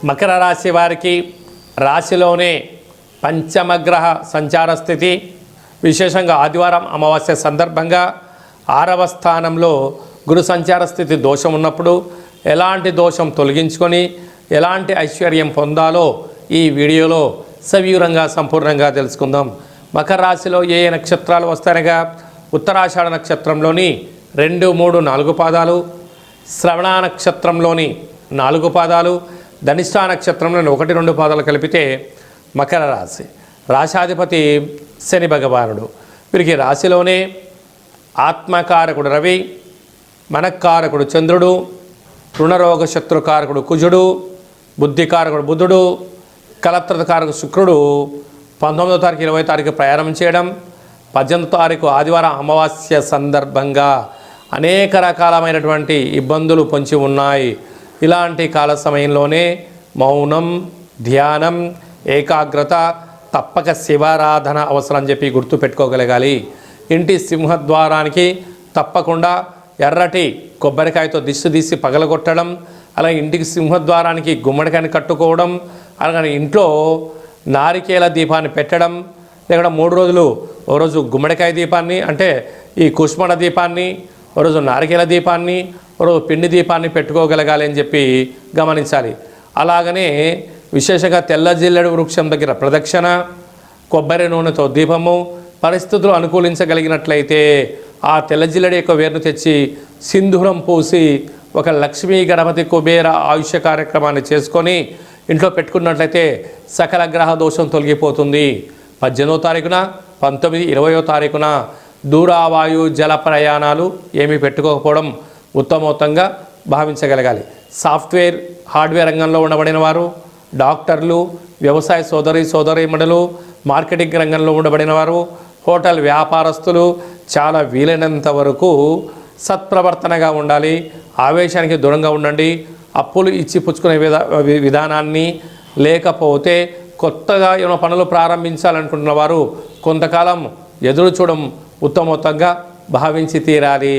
మకర రాశి వారికి రాశిలోనే పంచమగ్రహ సంచార స్థితి, విశేషంగా ఆదివారం అమావాస్య సందర్భంగా 6వ స్థానంలో గురు సంచార స్థితి దోషం ఉన్నప్పుడు ఎలాంటి దోషం తొలగించుకొని ఎలాంటి ఐశ్వర్యం పొందాలో ఈ వీడియోలో సవివరంగా సంపూర్ణంగా తెలుసుకుందాం. మకర రాశిలో ఏ ఏ నక్షత్రాలు వస్తాయనగా ఉత్తరాషాఢ నక్షత్రంలోని 2, 3, 4 పాదాలు, శ్రవణ నక్షత్రంలోని 4 పాదాలు, ధనిష్ఠా నక్షత్రంలోని 1, 2 పాదాలు కలిపితే మకర రాశి. రాశాధిపతి శని భగవానుడు. వీరికి రాశిలోనే ఆత్మకారకుడు రవి, మనక్కారకుడు చంద్రుడు, రుణరోగ శత్రుకారకుడు కుజుడు, బుద్ధికారకుడు బుధుడు, కలత్రకారకుడు శుక్రుడు 19వ తారీఖు 20వ తారీఖు ప్రయాణం చేయడం, 18వ తారీఖు ఆదివారం అమావాస్య సందర్భంగా అనేక రకాలమైనటువంటి ఇబ్బందులు పొంచి ఉన్నాయి. ఇలాంటి కాల సమయంలోనే మౌనం, ధ్యానం, ఏకాగ్రత, తప్పక శివారాధన అవసరం అని చెప్పి గుర్తుపెట్టుకోగలగాలి. ఇంటి సింహద్వారానికి తప్పకుండా ఎర్రటి కొబ్బరికాయతో దిష్టి తీసి పగలగొట్టడం, అలాగే ఇంటికి సింహద్వారానికి గుమ్మడికాయని కట్టుకోవడం, అలాగే ఇంట్లో నారికేల దీపాన్ని పెట్టడం, లేకుండా 3 రోజులు ఓ రోజు గుమ్మడికాయ దీపాన్ని అంటే ఈ కుష్మణ దీపాన్ని, ఓ రోజు నారికేల దీపాన్ని, ఓ రోజు పిండి దీపాన్ని పెట్టుకోగలగాలి అని చెప్పి గమనించాలి. అలాగనే విశేషంగా తెల్ల జిల్లెడు వృక్షం దగ్గర ప్రదక్షిణ, కొబ్బరి నూనెతో దీపము, పరిస్థితులు అనుకూలించగలిగినట్లయితే ఆ తెల్ల జిల్లెడు యొక్క వేరును తెచ్చి సింధూరం పూసి ఒక లక్ష్మీ గణపతి కుబేర ఆయుష్య కార్యక్రమాన్ని చేసుకొని ఇంట్లో పెట్టుకున్నట్లయితే సకల గ్రహ దోషం తొలగిపోతుంది. 18వ తారీఖున, 19, 20వ తారీఖున దూరావాయు జల ప్రయాణాలు ఏమీ పెట్టుకోకపోవడం ఉత్తమోత్తంగా భావించగలగాలి. సాఫ్ట్వేర్ హార్డ్వేర్ రంగంలో ఉండబడిన వారు, డాక్టర్లు, వ్యవసాయ సోదరీమణులు, మార్కెటింగ్ రంగంలో ఉండబడిన వారు, హోటల్ వ్యాపారస్తులు చాలా వీలైనంత వరకు సత్ప్రవర్తనగా ఉండాలి. ఆవేశానికి దూరంగా ఉండండి. అప్పులు ఇచ్చి పుచ్చుకునే విధానాన్ని, లేకపోతే కొత్తగా ఏమైనా పనులు ప్రారంభించాలనుకుంటున్న వారు కొంతకాలం ఎదురు చూడడం ఉత్తమోత్తంగా భావించి తీరాలి.